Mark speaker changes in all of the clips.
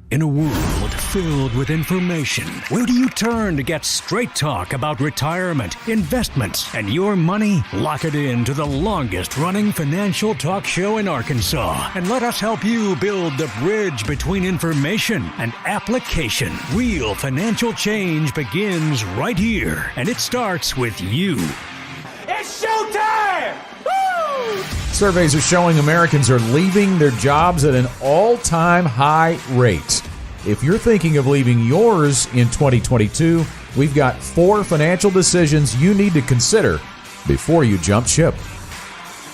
Speaker 1: In a world filled with information, where do you turn to get straight talk about retirement, investments, and your money? Lock it in to the longest-running financial talk show in Arkansas, and let us help you build the bridge between information and application. Real financial change begins right here, and it starts with you.
Speaker 2: It's showtime! Woo!
Speaker 3: Surveys are showing Americans are leaving their jobs at an all-time high rate. If you're thinking of leaving yours in 2022, we've got 4 financial decisions you need to consider before you jump ship.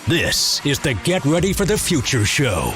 Speaker 1: This is the Get Ready for the Future Show.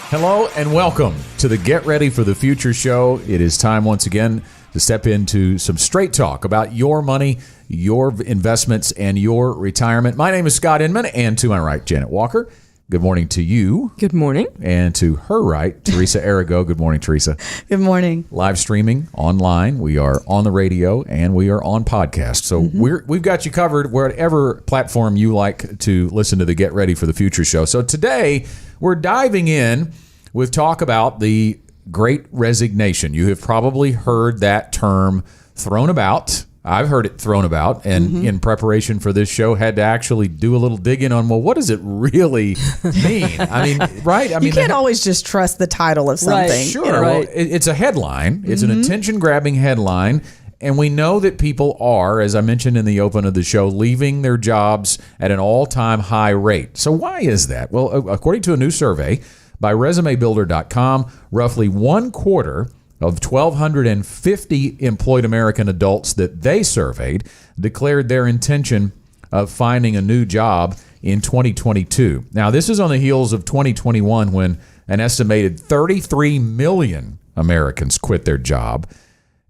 Speaker 3: Hello and welcome to the Get Ready for the Future Show. It is time once again to step into some straight talk about your money, your investments, and your retirement. My name is Scott Inman, and to my right, Janet Walker. Good morning to you.
Speaker 4: Good morning.
Speaker 3: And to her right, Teresa Arago. Good morning, Teresa.
Speaker 5: Good morning.
Speaker 3: Live streaming online. We are on the radio and we are on podcast. So we've got you covered whatever platform you like to listen to the Get Ready for the Future Show. So today we're diving in with talk about the Great Resignation. You have probably heard that term thrown about. I've heard it thrown about, and in preparation for this show, had to actually do a little digging on, well, what does it really mean? I mean, right? I mean,
Speaker 5: you can't always just trust the title of something.
Speaker 4: Right.
Speaker 3: Sure. Well, it's a headline. It's an attention-grabbing headline. And we know that people are, as I mentioned in the open of the show, leaving their jobs at an all-time high rate. So why is that? Well, according to a new survey by ResumeBuilder.com, roughly 1/4 of 1,250 employed American adults that they surveyed declared their intention of finding a new job in 2022. Now, this is on the heels of 2021 when an estimated 33 million Americans quit their job,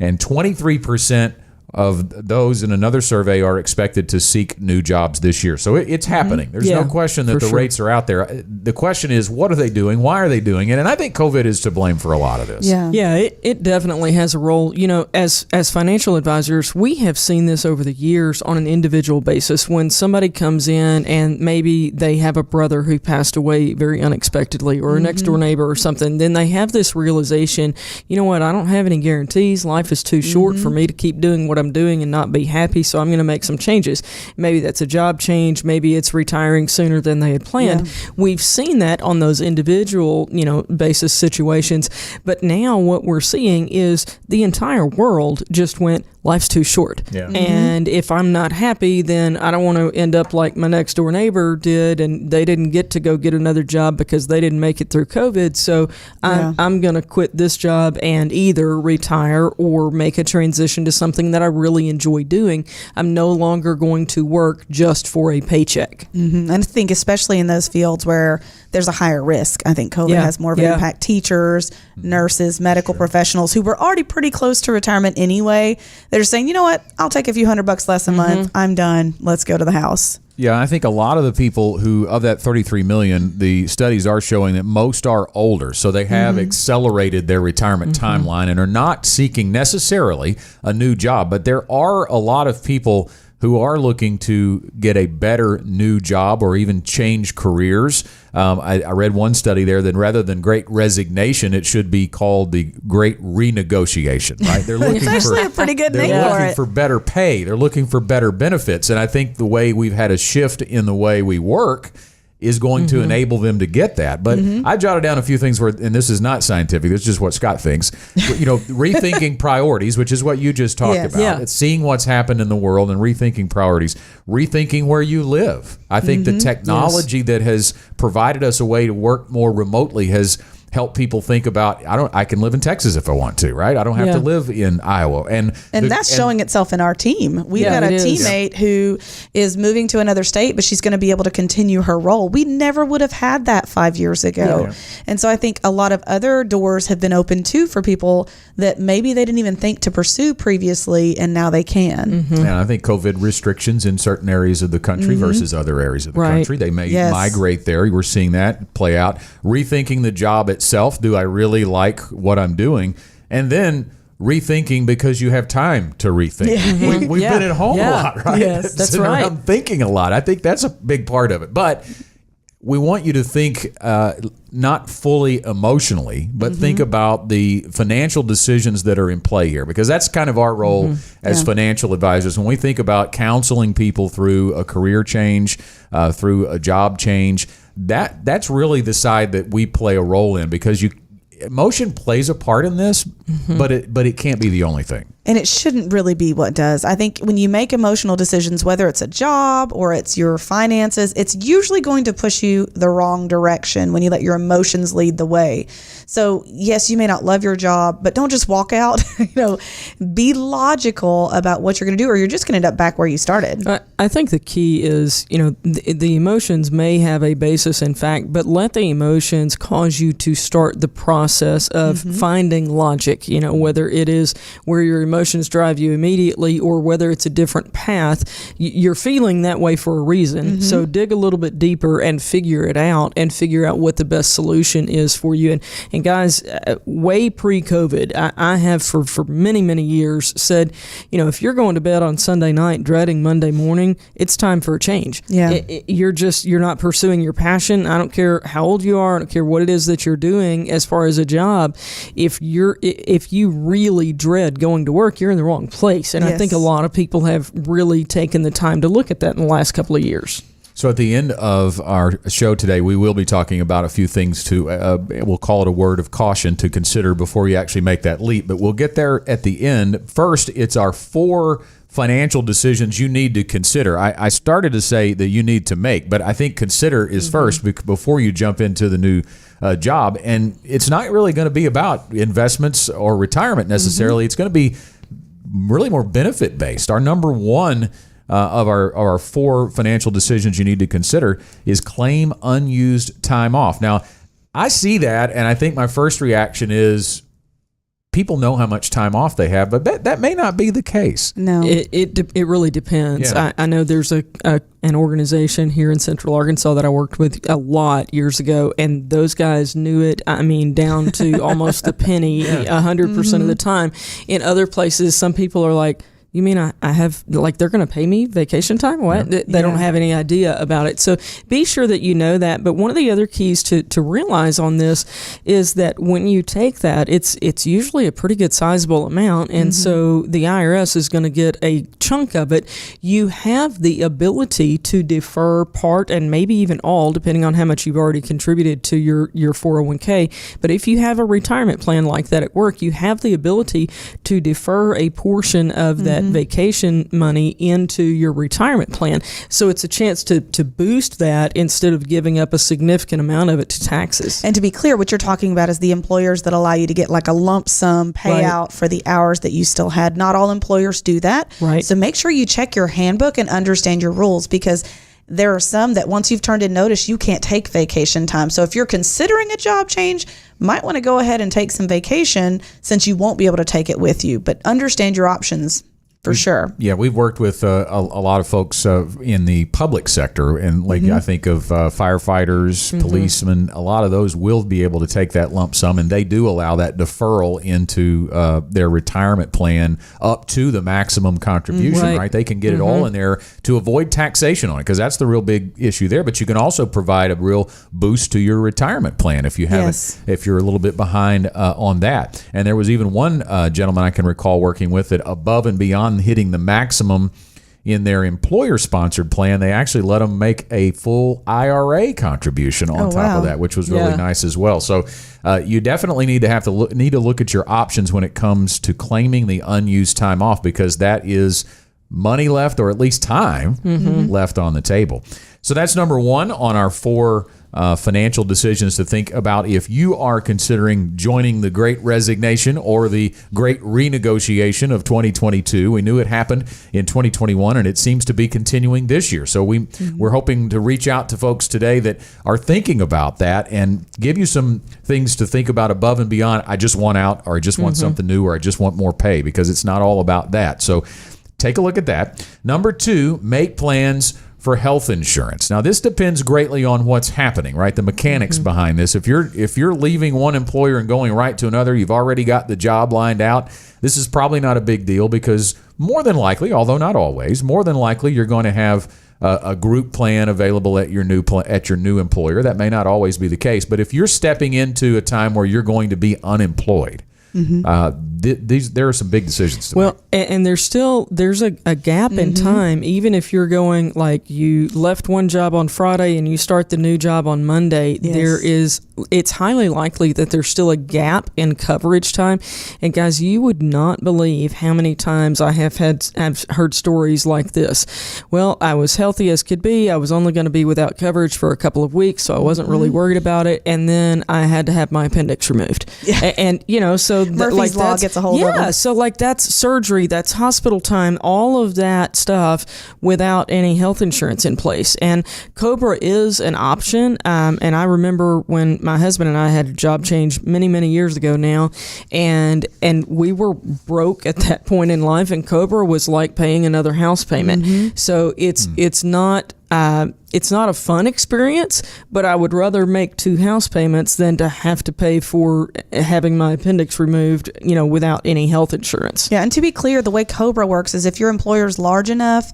Speaker 3: and 23% of those in another survey are expected to seek new jobs this year. So it's happening. There's no question that the rates are out there. The question is, what are they doing? Why are they doing it? And I think COVID is to blame for a lot of this.
Speaker 4: Yeah, it definitely has a role. You know, as financial advisors, we have seen this over the years on an individual basis. When somebody comes in and maybe they have a brother who passed away very unexpectedly, or a next door neighbor or something, then they have this realization, you know what, I don't have any guarantees. Life is too short for me to keep doing what I'm doing and not be happy, so I'm going to make some changes. Maybe that's a job change. Maybe it's retiring sooner than they had planned. Yeah. We've seen that on those individual, basis situations. But now what we're seeing is the entire world just went, life's too short. Yeah. And if I'm not happy, then I don't want to end up like my next door neighbor did, and they didn't get to go get another job because they didn't make it through COVID. So I'm going to quit this job and either retire or make a transition to something that I really enjoy doing. I'm no longer going to work just for a paycheck.
Speaker 5: And I think especially in those fields where there's a higher risk. I think COVID has more of an impact. Teachers, nurses, medical professionals who were already pretty close to retirement anyway. They're saying, you know what, I'll take a few $100 less a month. I'm done. Let's go to the house.
Speaker 3: Yeah, I think a lot of the people who, of that 33 million, the studies are showing that most are older. So they have accelerated their retirement timeline and are not seeking necessarily a new job. But there are a lot of people who are looking to get a better new job or even change careers. I read one study there that rather than Great Resignation, it should be called the Great Renegotiation. Right? They're looking
Speaker 5: it's actually a pretty good name for it.
Speaker 3: They're looking for better pay. They're looking for better benefits. And I think the way we've had a shift in the way we work is going to enable them to get that. But I jotted down a few things where, and this is not scientific, this is just what Scott thinks, rethinking priorities, which is what you just talked about. Yeah. It's seeing what's happened in the world and rethinking priorities, rethinking where you live. I think the technology that has provided us a way to work more remotely has help people think about, I can live in Texas if I want to, right? I don't have to live in Iowa. And
Speaker 5: that's showing itself in our team. We've got a teammate who is moving to another state, but she's going to be able to continue her role. We never would have had that 5 years ago. Yeah. And so I think a lot of other doors have been opened too for people that maybe they didn't even think to pursue previously, and now they can.
Speaker 3: And I think COVID restrictions in certain areas of the country versus other areas of the country, they may migrate there. We're seeing that play out. Rethinking the job itself. Do I really like what I'm doing? And then rethinking because you have time to rethink. Yeah. We've been at home a lot, right?
Speaker 4: Yes, that's
Speaker 3: Sitting
Speaker 4: right.
Speaker 3: around thinking a lot. I think that's a big part of it. But we want you to think not fully emotionally, but think about the financial decisions that are in play here, because that's kind of our role as financial advisors. When we think about counseling people through a career change, through a job change, that's really the side that we play a role in, because emotion plays a part in this, but it can't be the only thing.
Speaker 5: And it shouldn't really be what does. I think when you make emotional decisions, whether it's a job or it's your finances, it's usually going to push you the wrong direction when you let your emotions lead the way. So yes, you may not love your job, but don't just walk out. Be logical about what you're going to do, or you're just going to end up back where you started.
Speaker 4: I think the key is, the emotions may have a basis in fact, but let the emotions cause you to start the process of finding logic, whether it is where your emotions drive you immediately or whether it's a different path. You're feeling that way for a reason. So dig a little bit deeper and figure it out, and figure out what the best solution is for you. And guys, way pre-COVID, I have for many, many years said, if you're going to bed on Sunday night dreading Monday morning, it's time for a change.
Speaker 5: Yeah.
Speaker 4: You're not pursuing your passion. I don't care how old you are. I don't care what it is that you're doing as far as a job. If you really dread going to work, you're in the wrong place. And I think a lot of people have really taken the time to look at that in the last couple of years.
Speaker 3: So at the end of our show today, we will be talking about a few things we'll call it a word of caution to consider before you actually make that leap. But we'll get there at the end. First, it's our 4 financial decisions you need to consider. I started to say that you need to make, but I think consider is first before you jump into the new job. And it's not really going to be about investments or retirement necessarily. It's going to be really more benefit based. Our number one of our 4 financial decisions you need to consider is claim unused time off. Now, I see that, and I think my first reaction is people know how much time off they have, but that may not be the case.
Speaker 5: No,
Speaker 4: it really depends.
Speaker 3: Yeah.
Speaker 4: I know there's an organization here in Central Arkansas that I worked with a lot years ago, and those guys knew it. I mean, down to almost the penny, 100% of the time. In other places, some people are like, you mean I have, like, they're going to pay me vacation time? What? They don't have any idea about it. So be sure that you know that. But one of the other keys to realize on this is that when you take that, it's usually a pretty good sizable amount. And so the IRS is going to get a chunk of it. You have the ability to defer part and maybe even all, depending on how much you've already contributed to your 401k. But if you have a retirement plan like that at work, you have the ability to defer a portion of that vacation money into your retirement plan. So it's a chance to boost that instead of giving up a significant amount of it to taxes.
Speaker 5: And to be clear, what you're talking about is the employers that allow you to get like a lump sum payout for the hours that you still had. Not all employers do that.
Speaker 4: Right.
Speaker 5: So make sure you check your handbook and understand your rules, because there are some that once you've turned in notice, you can't take vacation time. So if you're considering a job change, might want to go ahead and take some vacation, since you won't be able to take it with you. But understand your options. For sure.
Speaker 3: Yeah, we've worked with a lot of folks in the public sector, and I think of firefighters, policemen. A lot of those will be able to take that lump sum, and they do allow that deferral into their retirement plan up to the maximum contribution, right? They can get it all in there to avoid taxation on it, because that's the real big issue there. But you can also provide a real boost to your retirement plan if you haven't, if you're a little bit behind on that. And there was even one gentleman I can recall working with that, above and beyond hitting the maximum in their employer-sponsored plan, they actually let them make a full IRA contribution on top of that, which was really nice as well. So you definitely need to look at your options when it comes to claiming the unused time off, because that is money left, or at least time left on the table. So that's number one on our 4 financial decisions to think about if you are considering joining the Great Resignation or the Great Renegotiation of 2022. We knew it happened in 2021, and it seems to be continuing this year. So we're hoping to reach out to folks today that are thinking about that and give you some things to think about above and beyond, I just want out, or I just want something new, or I just want more pay, because it's not all about that. So take a look at that. Number 2, make plans for health insurance. Now, this depends greatly on what's happening, right? The mechanics behind this. If you're leaving one employer and going right to another, you've already got the job lined out. This is probably not a big deal, because more than likely, although not always, more than likely you're going to have a group plan available at your new employer. That may not always be the case, but if you're stepping into a time where you're going to be unemployed, there are some big decisions to make.
Speaker 4: And there's a gap in time. Even if you're going, like, you left one job on Friday and you start the new job on Monday, it's highly likely that there's still a gap in coverage time. And guys, you would not believe how many times I've heard stories like this. Well, I was healthy as could be. I was only going to be without coverage for a couple of weeks, so I wasn't really worried about it. And then I had to have my appendix removed. Yeah. And so
Speaker 5: Murphy's Law gets a hold of them.
Speaker 4: So like that's surgery, that's hospital time, all of that stuff without any health insurance in place. And COBRA is an option. And I remember when my husband and I had a job change many, many years ago now, and we were broke at that point in life, and COBRA was like paying another house payment. So it's not a fun experience, but I would rather make 2 house payments than to have to pay for having my appendix removed, without any health insurance.
Speaker 5: Yeah, and to be clear, the way COBRA works is if your employer is large enough,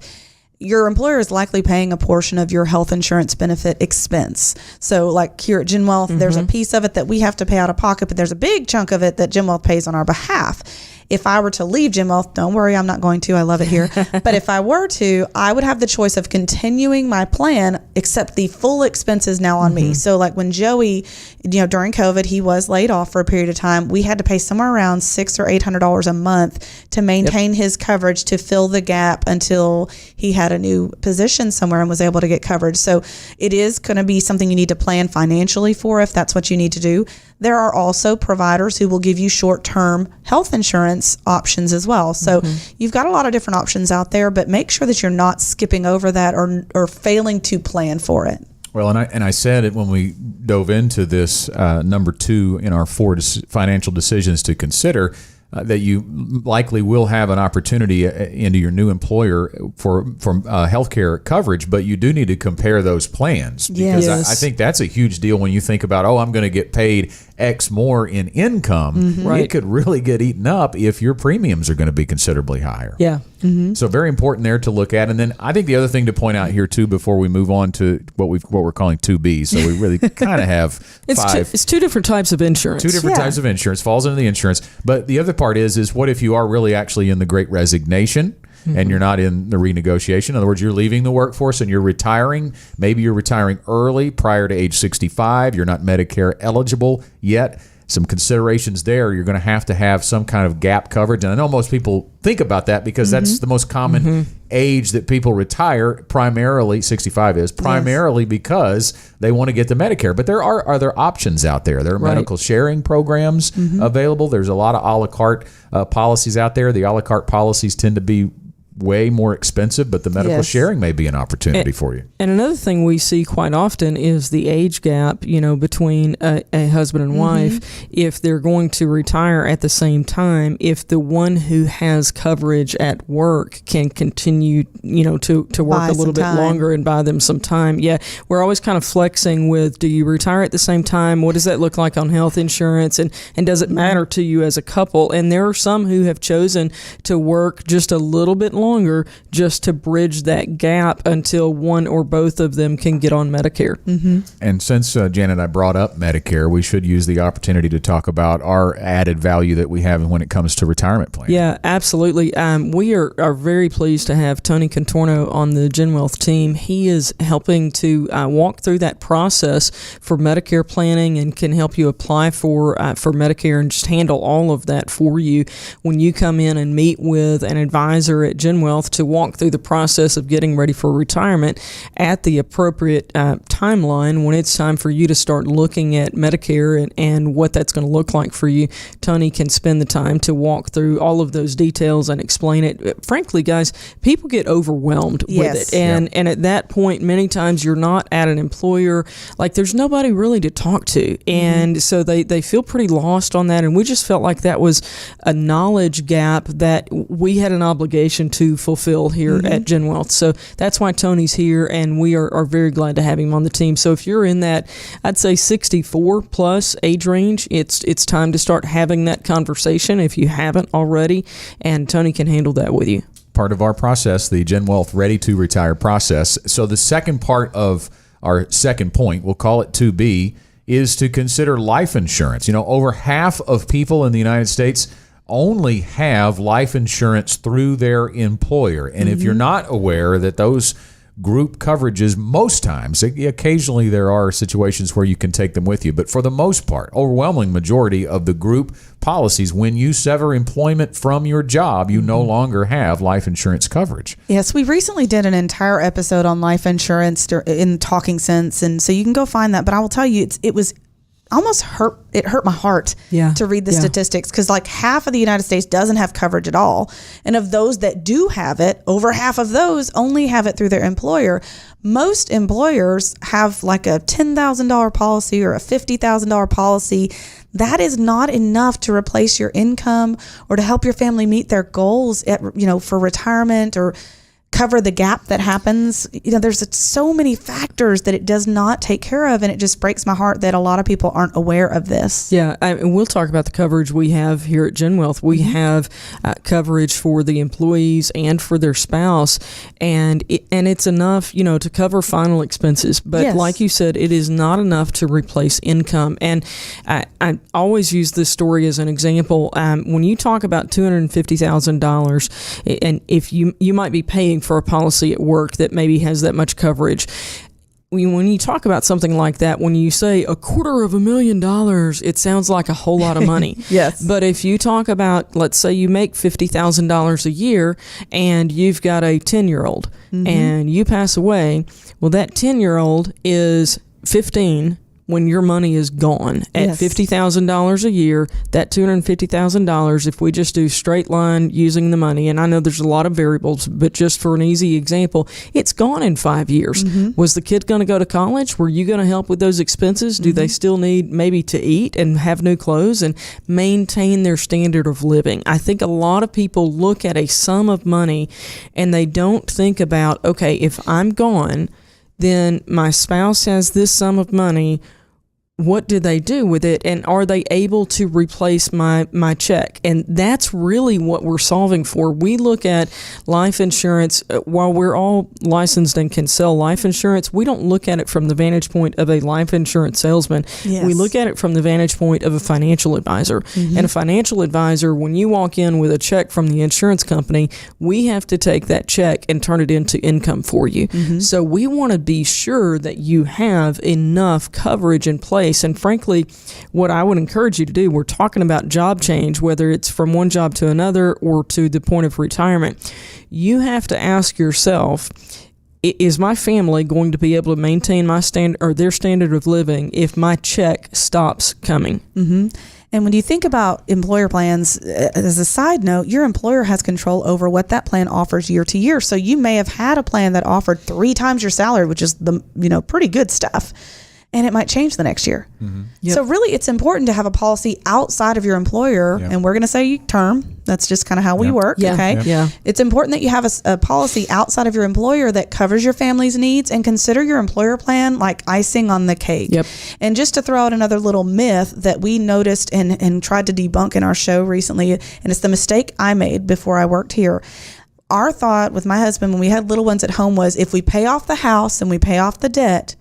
Speaker 5: your employer is likely paying a portion of your health insurance benefit expense. So like here at GenWealth, there's a piece of it that we have to pay out of pocket, but there's a big chunk of it that GenWealth pays on our behalf. If I were to leave GenWealth, don't worry, I'm not going to. I love it here. But if I were to, I would have the choice of continuing my plan, except the full expense is now on me. So like when Joey, during COVID, he was laid off for a period of time. We had to pay somewhere around $600 or $800 a month to maintain his coverage, to fill the gap until he had a new position somewhere and was able to get coverage. So it is going to be something you need to plan financially for if that's what you need to do. There are also providers who will give you short-term health insurance options as well. So you've got a lot of different options out there, but make sure that you're not skipping over that or failing to plan for it.
Speaker 3: Well, and I said it when we dove into this, number 2 in our 4 financial decisions to consider, that you likely will have an opportunity into your new employer for healthcare coverage, but you do need to compare those plans, because I think that's a huge deal when you think about, I'm going to get paid X more in income. It could really get eaten up if your premiums are going to be considerably higher.
Speaker 4: Yeah.
Speaker 3: So very important there to look at. And then I think the other thing to point out here too, before we move on to what we're calling 2B, so we really kind of have 5.
Speaker 4: It's 2 different types of insurance.
Speaker 3: 2 different types of insurance, falls into the insurance. But the other part is what if you are really actually in the Great Resignation and you're not in the renegotiation? In other words, you're leaving the workforce and you're retiring. Maybe you're retiring early, prior to age 65. You're not Medicare eligible yet. Some considerations there. You're going to have some kind of gap coverage. And I know most people think about that because that's the most common age that people retire, primarily, 65 is, primarily because they want to get the Medicare. But there are other options out there. There are medical sharing programs available. There's a lot of a la carte policies out there. The a la carte policies tend to be way more expensive, but the medical sharing may be an opportunity for you.
Speaker 4: And another thing we see quite often is the age gap, between a husband and wife. If they're going to retire at the same time, if the one who has coverage at work can continue, to work a little bit longer and buy them some time. Yeah, we're always kind of flexing with, do you retire at the same time? What does that look like on health insurance? And does it matter to you as a couple? And there are some who have chosen to work just a little bit longer just to bridge that gap until one or both of them can get on Medicare.
Speaker 3: And since Janet, I brought up Medicare, we should use the opportunity to talk about our added value that we have when it comes to retirement planning.
Speaker 4: Yeah, absolutely. We are very pleased to have Tony Contorno on the GenWealth team. He is helping to walk through that process for Medicare planning and can help you apply for Medicare and just handle all of that for you when you come in and meet with an advisor at GenWealth to walk through the process of getting ready for retirement at the appropriate timeline when it's time for you to start looking at Medicare and what that's going to look like for you. Tony can spend the time to walk through all of those details and explain it. Frankly, guys, people get overwhelmed with it. And at that point, many times you're not at an employer, like there's nobody really to talk to. And so they feel pretty lost on that. And we just felt like that was a knowledge gap that we had an obligation to fulfill here at GenWealth. So that's why Tony's here, and we are very glad to have him on the team. So if you're in that, I'd say 64 plus age range, it's time to start having that conversation if you haven't already, and Tony can handle that with you.
Speaker 3: part of our process, the Gen Wealth Ready to Retire process. So the second part of our second point, we'll call it 2B, is to consider life insurance. Over half of people in the United States only have life insurance through their employer. And if you're not aware that those group coverages, most times, occasionally there are situations where you can take them with you, but for the most part, overwhelming majority of the group policies, when you sever employment from your job, you no longer have life insurance coverage.
Speaker 5: Yes, we recently did an entire episode on life insurance in Talking Sense, and so you can go find that. But I will tell you, it was almost hurt my heart to read the statistics, because like half of the United States doesn't have coverage at all. And of those that do have it, over half of those only have it through their employer. Most employers have like a $10,000 policy or a $50,000 policy. That is not enough to replace your income or to help your family meet their goals for retirement or cover the gap that happens. There's so many factors that it does not take care of, and it just breaks my heart that a lot of people aren't aware of this.
Speaker 4: Yeah, and we'll talk about the coverage we have here at Gen Wealth. We have coverage for the employees and for their spouse, and it's enough, to cover final expenses. But like you said, it is not enough to replace income. And I always use this story as an example. When you talk about $250,000, and if you might be paying for a policy at work that maybe has that much coverage. When you talk about something like that, when you say $250,000, it sounds like a whole lot of money.
Speaker 5: Yes.
Speaker 4: But if you talk about, let's say you make $50,000 a year and you've got a 10-year-old and you pass away, well, that 10-year-old is 15 when your money is gone at $50,000 a year. That $250,000, if we just do straight line using the money, and I know there's a lot of variables, but just for an easy example, it's gone in 5 years. Was the kid going to go to college? Were you going to help with those expenses? Do they still need maybe to eat and have new clothes and maintain their standard of living? I think a lot of people look at a sum of money and they don't think about, okay, if I'm gone, then my spouse has this sum of money. What do they do with it, and are they able to replace my check? And that's really what we're solving for. We look at life insurance, while we're all licensed and can sell life insurance, we don't look at it from the vantage point of a life insurance salesman.
Speaker 5: Yes.
Speaker 4: We look at it from the vantage point of a financial advisor. And a financial advisor, when you walk in with a check from the insurance company, we have to take that check and turn it into income for you. So we want to be sure that you have enough coverage in place. And frankly, what I would encourage you to do, we're talking about job change, whether it's from one job to another or to the point of retirement. You have to ask yourself, is my family going to be able to maintain my their standard of living if my check stops coming?
Speaker 5: And when you think about employer plans, as a side note, your employer has control over what that plan offers year to year. So you may have had a plan that offered 3 times your salary, which is pretty good stuff. And it might change the next year. So really, it's important to have a policy outside of your employer. And we're going to say term. That's just kind of how we work. Okay. It's important that you have a policy outside of your employer that covers your family's needs, and consider your employer plan like icing on the cake. And just to throw out another little myth that we noticed and tried to debunk in our show recently, and it's the mistake I made before I worked here. Our thought with my husband when we had little ones at home was, if we pay off the house and we pay off the debt,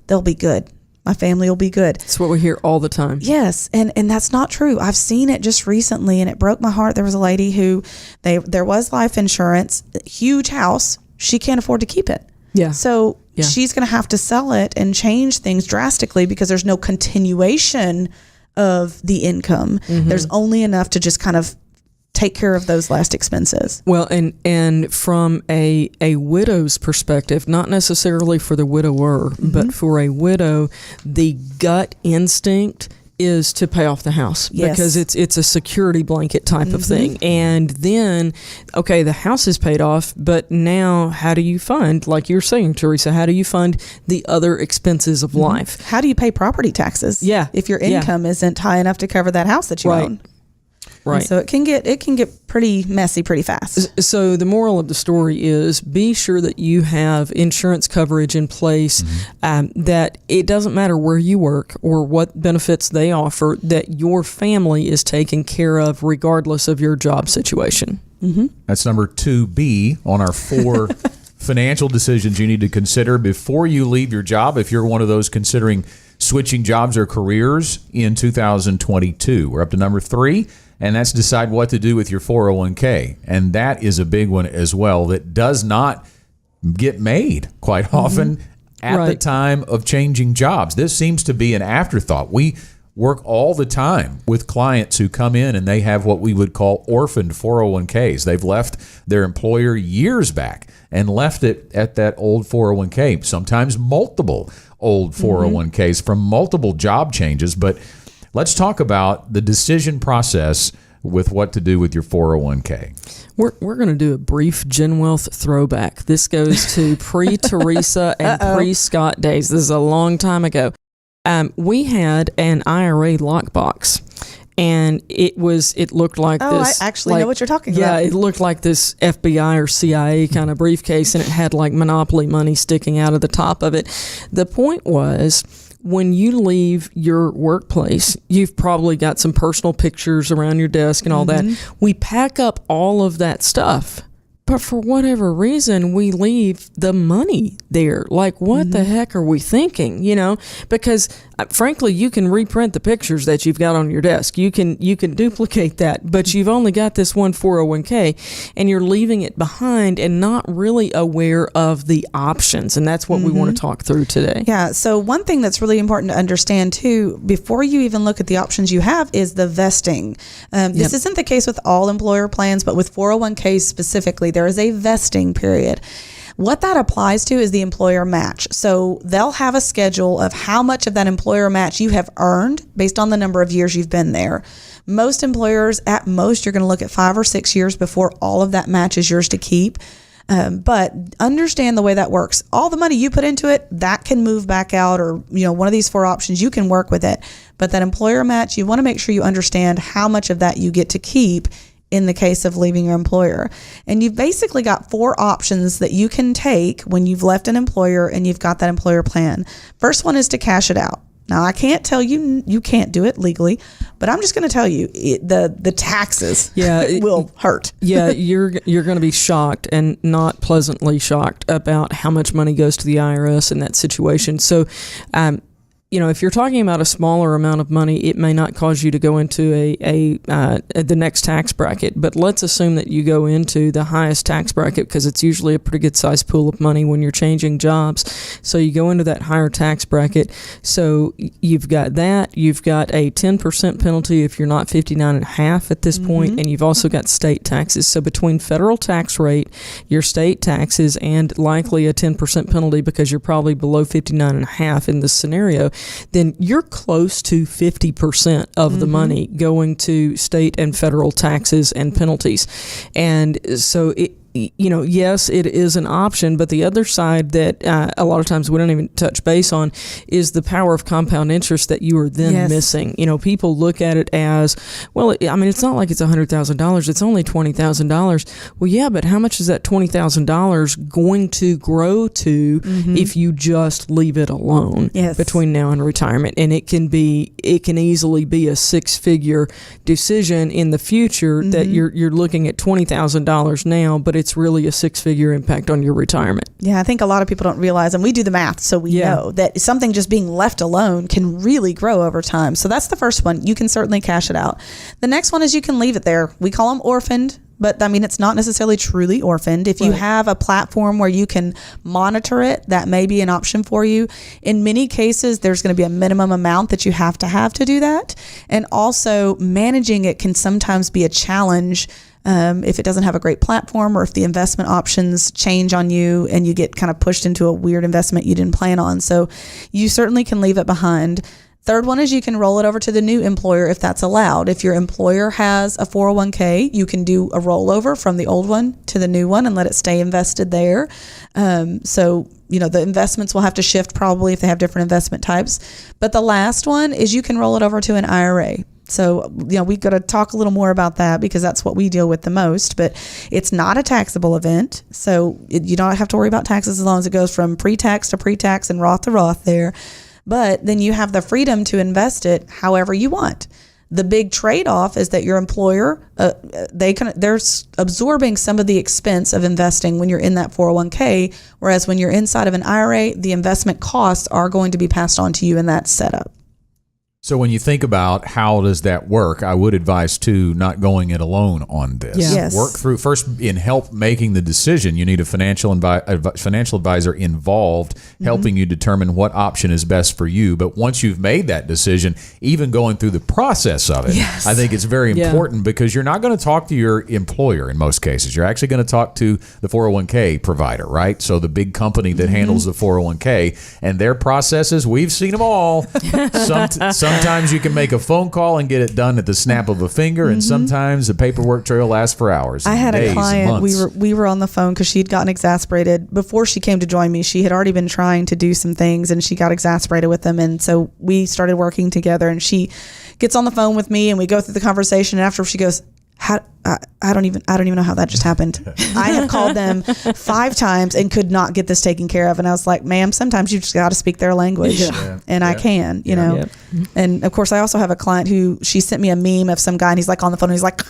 Speaker 5: they'll be good. My family will be good.
Speaker 4: That's what we hear all the time.
Speaker 5: Yes, and that's not true. I've seen it just recently, and it broke my heart. There was a lady who, there was life insurance, huge house. She can't afford to keep it. So she's going to have to sell it and change things drastically because there's no continuation of the income. There's only enough to just kind of take care of those last expenses.
Speaker 4: Well, and from a widow's perspective, not necessarily for the widower, but for a widow, the gut instinct is to pay off the house because it's a security blanket type of thing. And then, okay, the house is paid off, but now how do you fund, like you're saying, Teresa, how do you fund the other expenses of life?
Speaker 5: How do you pay property taxes? If your income isn't high enough to cover that house that you own.
Speaker 4: Right.
Speaker 5: And so it can get pretty messy pretty fast.
Speaker 4: So the moral of the story is, be sure that you have insurance coverage in place, that it doesn't matter where you work or what benefits they offer, that your family is taken care of regardless of your job situation.
Speaker 3: That's number 2B on our 4 financial decisions you need to consider before you leave your job if you're one of those considering switching jobs or careers in 2022. We're up to number 3, and that's decide what to do with your 401k. And that is a big one as well that does not get made quite often at the time of changing jobs. This seems to be an afterthought. We work all the time with clients who come in and they have what we would call orphaned 401ks. They've left their employer years back and left it at that old 401k, sometimes multiple old 401ks from multiple job changes. But let's talk about the decision process with what to do with your 401k.
Speaker 4: We're going to do a brief Gen Wealth throwback. This goes to pre-Teresa and pre-Scott days. This is a long time ago. We had an IRA lockbox, and it looked like this.
Speaker 5: I actually know what you're talking about.
Speaker 4: Yeah, it looked like this FBI or CIA kind of briefcase, and it had like Monopoly money sticking out of the top of it. The point was, when you leave your workplace, you've probably got some personal pictures around your desk and all that. We pack up all of that stuff. But for whatever reason, we leave the money there. Like, what the heck are we thinking? You know, because frankly, you can reprint the pictures that you've got on your desk. You can duplicate that, but you've only got this one 401k, and you're leaving it behind and not really aware of the options. And that's what we want to talk through today.
Speaker 5: Yeah. So one thing that's really important to understand too, before you even look at the options you have, is the vesting. This isn't the case with all employer plans, but with 401ks specifically, there is a vesting period. What that applies to is the employer match. So they'll have a schedule of how much of that employer match you have earned based on the number of years you've been there. Most employers, at most, you're going to look at 5 or 6 years before all of that match is yours to keep. But understand the way that works. All the money you put into it, that can move back out, or, one of these 4 options, you can work with it. But that employer match, you want to make sure you understand how much of that you get to keep in the case of leaving your employer. And you've basically got 4 options that you can take when you've left an employer and you've got that employer plan. First one is to cash it out. Now, I can't tell you, you can't do it legally, but I'm just going to tell you the taxes will hurt.
Speaker 4: Yeah, you're going to be shocked, and not pleasantly shocked, about how much money goes to the IRS in that situation. So, if you're talking about a smaller amount of money, it may not cause you to go into the next tax bracket. But let's assume that you go into the highest tax bracket, because it's usually a pretty good sized pool of money when you're changing jobs. So you go into that higher tax bracket. So you've got that. You've got a 10% penalty if you're not 59.5 at this point, and you've also got state taxes. So between federal tax rate, your state taxes, and likely a 10% penalty because you're probably below 59.5 in this scenario, then you're close to 50% of the money going to state and federal taxes and penalties. And so yes, it is an option, but the other side that a lot of times we don't even touch base on is the power of compound interest that you are then missing. People look at it as, well, I mean, it's not like it's $100,000. It's only $20,000. Well, yeah, but how much is that $20,000 going to grow to if you just leave it alone between now and retirement? And it can easily be a 6-figure decision in the future that you're looking at $20,000 now, but it's really a 6-figure impact on your retirement.
Speaker 5: Yeah, I think a lot of people don't realize, and we do the math, so we know that something just being left alone can really grow over time. So that's the first one. You can certainly cash it out. The next one is you can leave it there. We call them orphaned, but I mean, it's not necessarily truly orphaned. If you have a platform where you can monitor it, that may be an option for you. In many cases, there's going to be a minimum amount that you have to do that. And also, managing it can sometimes be a challenge if it doesn't have a great platform, or if the investment options change on you and you get kind of pushed into a weird investment you didn't plan on. So you certainly can leave it behind. Third one is you can roll it over to the new employer if that's allowed. If your employer has a 401k, you can do a rollover from the old one to the new one and let it stay invested there. So the investments will have to shift probably if they have different investment types. But the last one is you can roll it over to an IRA. So, we've got to talk a little more about that because that's what we deal with the most, but it's not a taxable event. So you don't have to worry about taxes as long as it goes from pre-tax to pre-tax and Roth to Roth there. But then you have the freedom to invest it however you want. The big trade-off is that your employer, they're absorbing some of the expense of investing when you're in that 401k, whereas when you're inside of an IRA, the investment costs are going to be passed on to you in that setup.
Speaker 3: So when you think about how does that work, I would advise too not going it alone on this.
Speaker 5: Yeah. Yes.
Speaker 3: Work through first in help making the decision. You need a financial advisor involved, helping you determine what option is best for you. But once you've made that decision, even going through the process of it,
Speaker 5: yes.
Speaker 3: I think it's very important because you're not going to talk to your employer in most cases. You're actually going to talk to the 401k provider, right? So the big company that handles the 401k and their processes, we've seen them all. Sometimes you can make a phone call and get it done at the snap of a finger, and sometimes the paperwork trail lasts for hours.
Speaker 5: I had
Speaker 3: days,
Speaker 5: a client. We were on the phone because she'd gotten exasperated before she came to join me. She had already been trying to do some things, and she got exasperated with them. And so we started working together. And she gets on the phone with me, and we go through the conversation. And after she goes, I don't even know how that just happened. I have called them 5 times and could not get this taken care of. And I was like, ma'am, sometimes you just got to speak their language. And I can, you know. And of course, I also have a client who she sent me a meme of some guy, and he's like on the phone, and he's like,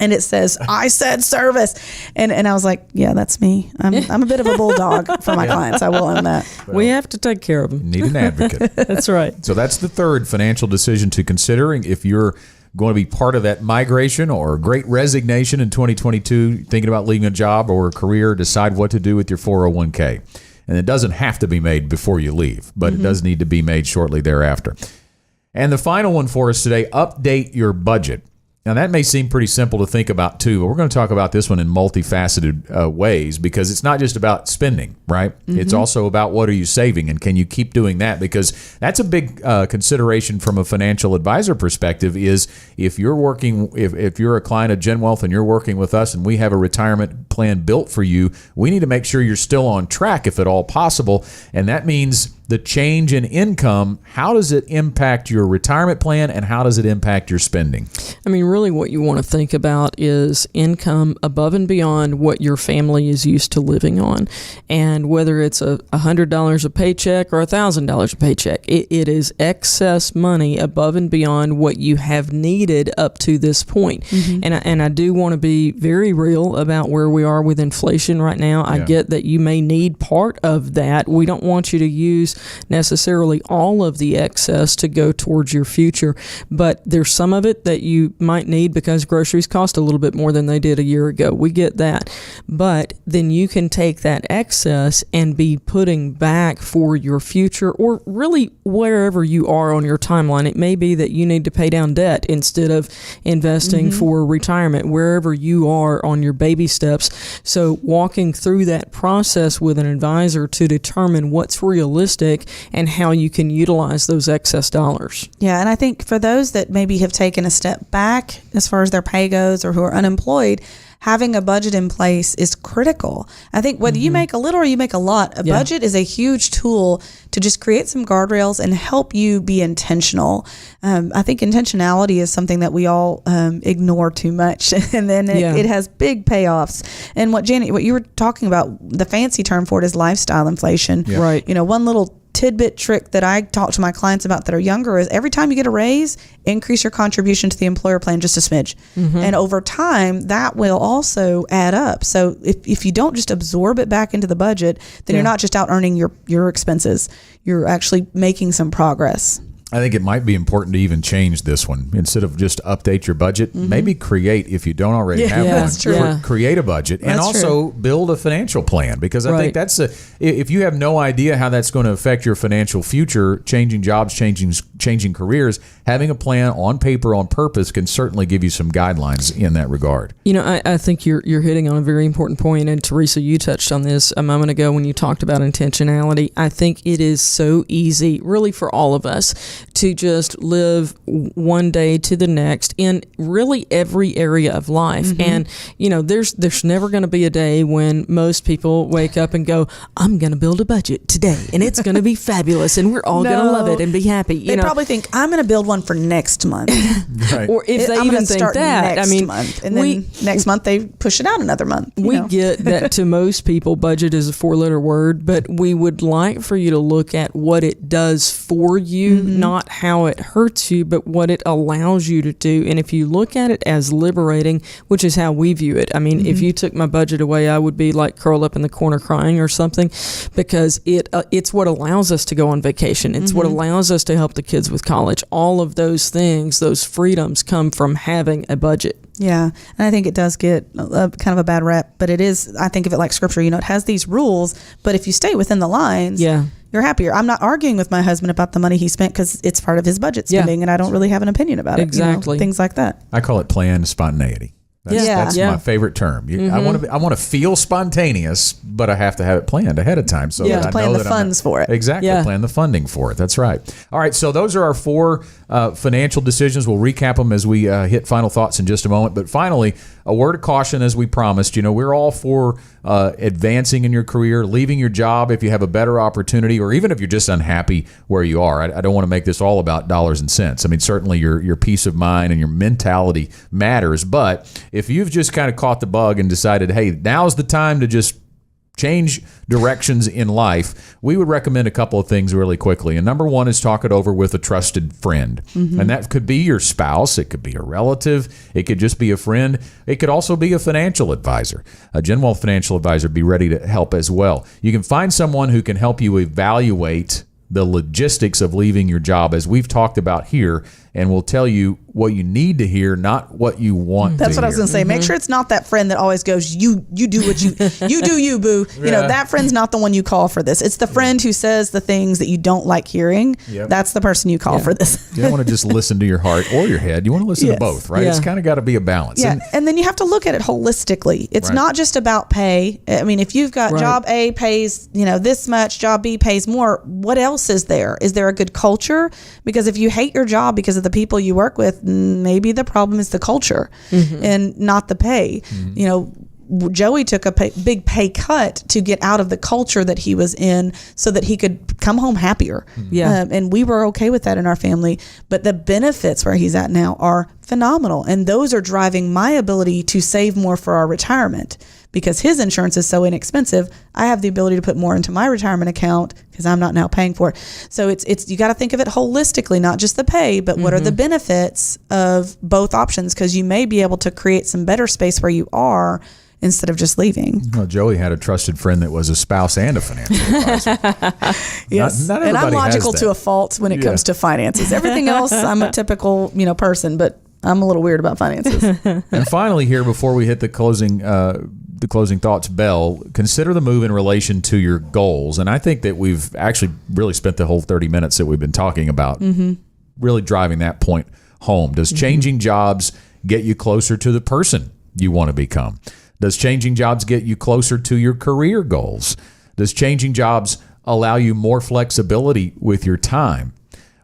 Speaker 5: and it says, I said service. And I was like, yeah, that's me. I'm a bit of a bulldog for my clients. I will own that.
Speaker 4: We have to take care of them.
Speaker 3: Need an advocate.
Speaker 4: That's right.
Speaker 3: So that's the third financial decision to consider if you're going to be part of that migration or Great Resignation in 2022, thinking about leaving a job or a career, decide what to do with your 401k. And it doesn't have to be made before you leave, but it does need to be made shortly thereafter. And the final one for us today, update your budget. Now, that may seem pretty simple to think about, too, but we're going to talk about this one in multifaceted ways because it's not just about spending, right? It's also about what are you saving, and can you keep doing that? Because that's a big consideration from a financial advisor perspective is if you're working, if you're a client of Gen Wealth and you're working with us and we have a retirement plan built for you, we need to make sure you're still on track if at all possible. And that means the change in income, how does it impact your retirement plan and how does it impact your spending?
Speaker 4: I mean, really what you want to think about is income above and beyond what your family is used to living on. And whether it's $100 a paycheck or $1,000 a paycheck, it is excess money above and beyond what you have needed up to this point. And I do want to be very real about where we are with inflation right now. I get that you may need part of that. We don't want you to use necessarily all of the excess to go towards your future, but there's some of it that you might need because groceries cost a little bit more than they did a year ago. We get that. But then you can take that excess and be putting back for your future or really wherever you are on your timeline. It may be that you need to pay down debt instead of investing for retirement, wherever you are on your baby steps. So walking through that process with an advisor to determine what's realistic and how you can utilize those excess dollars.
Speaker 5: Yeah, and I think for those that maybe have taken a step back as far as their pay goes or who are unemployed, having a budget in place is critical. I think whether you make a little or you make a lot, a budget is a huge tool to just create some guardrails and help you be intentional. I think intentionality is something that we all ignore too much, and then it has big payoffs. And what you were talking about, the fancy term for it is lifestyle inflation.
Speaker 4: Right.
Speaker 5: You know, one little tidbit trick that I talk to my clients about that are younger is every time you get a raise, increase your contribution to the employer plan just a smidge. And over time, that will also add up. So if you don't just absorb it back into the budget, then you're not just out earning your expenses. You're actually making some progress.
Speaker 3: I think it might be important to even change this one. Instead of just update your budget, maybe create, if you don't already have one,
Speaker 5: that's true.
Speaker 3: Create a budget and also build a financial plan. Because I think that's if you have no idea how that's going to affect your financial future, changing jobs, changing careers, having a plan on paper, on purpose can certainly give you some guidelines in that regard.
Speaker 4: You know, I think you're hitting on a very important point, and Teresa, you touched on this a moment ago when you talked about intentionality. I think it is so easy, really, for all of us to just live one day to the next in really every area of life. And, you know, there's never going to be a day when most people wake up and go, I'm going to build a budget today and it's going to be fabulous and we're all going to love it and be happy.
Speaker 5: They probably think, I'm going to build one for next month.
Speaker 4: Or if they even think that,
Speaker 5: I mean, month. And then next month they push it out another month.
Speaker 4: We get that to most people, budget is a 4-letter word, but we would like for you to look at what it does for you, not not how it hurts you, but what it allows you to do. And if you look at it as liberating, which is how we view it. I mean, if you took my budget away, I would be like curled up in the corner crying or something, because it's what allows us to go on vacation. It's what allows us to help the kids with college. All of those things, those freedoms come from having a budget.
Speaker 5: Yeah. And I think it does get kind of a bad rep, but it is, I think of it like scripture, it has these rules, but if you stay within the lines, you're happier. I'm not arguing with my husband about the money he spent because it's part of his budget spending and I don't really have an opinion about it.
Speaker 4: Exactly.
Speaker 5: Things like that.
Speaker 3: I call it planned spontaneity. That's my favorite term. I want to feel spontaneous, but I have to have it planned ahead of time. So that I
Speaker 5: plan
Speaker 3: know
Speaker 5: the funds for it.
Speaker 3: Exactly. Plan the funding for it. That's right. All right. So those are our 4 financial decisions. We'll recap them as we hit final thoughts in just a moment. But finally, a word of caution, as we promised. We're all for advancing in your career, leaving your job if you have a better opportunity, or even if you're just unhappy where you are. I don't want to make this all about dollars and cents. I mean, certainly your peace of mind and your mentality matters. But if you've just kind of caught the bug and decided, hey, now's the time to just change directions in life, we would recommend a couple of things really quickly. And number one is talk it over with a trusted friend. And that could be your spouse. It could be a relative. It could just be a friend. It could also be a financial advisor. A Gen Wealth financial advisor be ready to help as well. You can find someone who can help you evaluate the logistics of leaving your job, as we've talked about here, and will tell you what you need to hear, not what you want
Speaker 5: That's
Speaker 3: to
Speaker 5: what I was going to say. Make sure it's not that friend that always goes, you do what you do you, boo. That friend's not the one you call for this. It's the friend who says the things that you don't like hearing. That's the person you call for this.
Speaker 3: You don't want to just listen to your heart or your head. You want to listen to both, right? It's kind of got to be a balance.
Speaker 5: And then you have to look at it holistically. It's not just about pay. I mean, if you've got job A pays, this much, job B pays more, what else is there? Is there a good culture? Because if you hate your job because of the people you work with, maybe the problem is the culture and not the pay. Joey took a big pay cut to get out of the culture that he was in so that he could come home happier. And we were okay with that in our family. But the benefits where he's at now are phenomenal. And those are driving my ability to save more for our retirement. Because his insurance is so inexpensive, I have the ability to put more into my retirement account because I'm not now paying for it. So it's you got to think of it holistically, not just the pay, but what are the benefits of both options? Because you may be able to create some better space where you are instead of just leaving.
Speaker 3: Well, Joey had a trusted friend that was a spouse and a financial advisor.
Speaker 5: Yes,
Speaker 3: not
Speaker 5: and I'm logical
Speaker 3: has that.
Speaker 5: to a fault when it comes to finances. Everything else, I'm a typical person, but I'm a little weird about finances.
Speaker 3: And finally, here before we hit the closing thoughts bell, consider the move in relation to your goals. And I think that we've actually really spent the whole 30 minutes that we've been talking about really driving that point home. Does changing jobs get you closer to the person you want to become? Does changing jobs get you closer to your career goals? Does changing jobs allow you more flexibility with your time?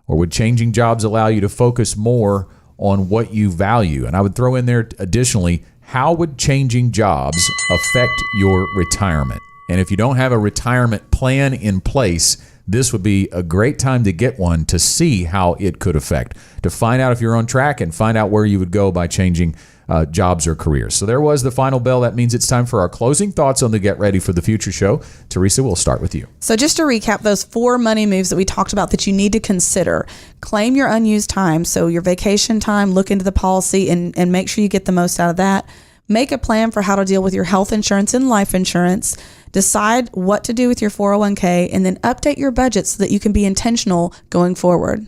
Speaker 3: Or would changing jobs allow you to focus more on what you value? And I would throw in there additionally, how would changing jobs affect your retirement? And if you don't have a retirement plan in place, this would be a great time to get one to see how it could affect, to find out if you're on track and find out where you would go by changing jobs or careers. So there was the final bell. That means it's time for our closing thoughts on the Get Ready for the Future show. Teresa, we'll start with you.
Speaker 5: So just to recap those 4 money moves that we talked about that you need to consider. Claim your unused time. So your vacation time, look into the policy and make sure you get the most out of that. Make a plan for how to deal with your health insurance and life insurance. Decide what to do with your 401k and then update your budget so that you can be intentional going forward.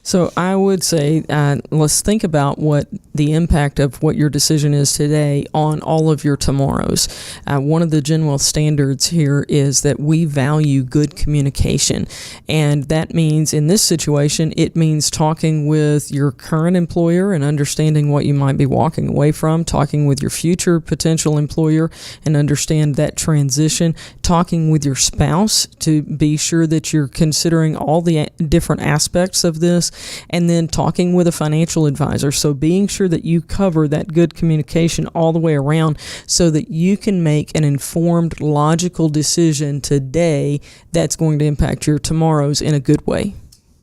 Speaker 4: So I would say let's think about what the impact of what your decision is today on all of your tomorrows. One of the Gen Wealth standards here is that we value good communication. And that means in this situation, it means talking with your current employer and understanding what you might be walking away from, talking with your future potential employer and understand that transition, talking with your spouse to be sure that you're considering all the different aspects of this, and then talking with a financial advisor. So being sure that you cover that good communication all the way around so that you can make an informed, logical decision today that's going to impact your tomorrows in a good way.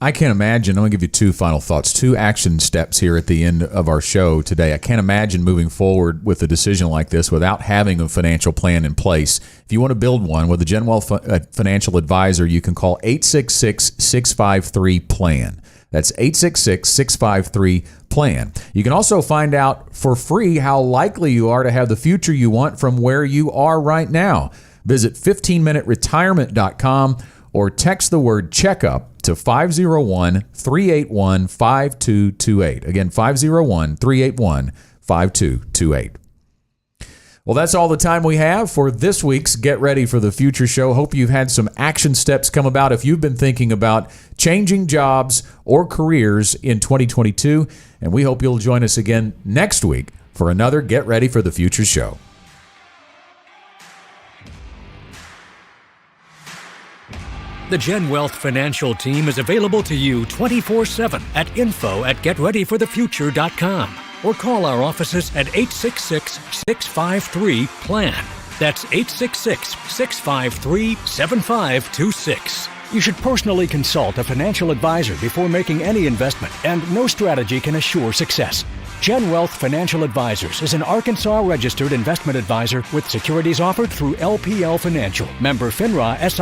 Speaker 3: I can't imagine, I'm going to give you 2 final thoughts, 2 action steps here at the end of our show today. I can't imagine moving forward with a decision like this without having a financial plan in place. If you want to build one with a Gen Wealth financial advisor, you can call 866-653-PLAN. That's 866-653-PLAN. You can also find out for free how likely you are to have the future you want from where you are right now. Visit 15minuteretirement.com or text the word checkup to 501-381-5228. Again, 501-381-5228. Well, that's all the time we have for this week's Get Ready for the Future show. Hope you've had some action steps come about if you've been thinking about changing jobs or careers in 2022. And we hope you'll join us again next week for another Get Ready for the Future show.
Speaker 1: The Gen Wealth Financial Team is available to you 24/7 at info@getreadyforthefuture.com or call our offices at 866-653-PLAN. That's 866-653-7526. You should personally consult a financial advisor before making any investment, and no strategy can assure success. Gen Wealth Financial Advisors is an Arkansas-registered investment advisor with securities offered through LPL Financial, member FINRA SI.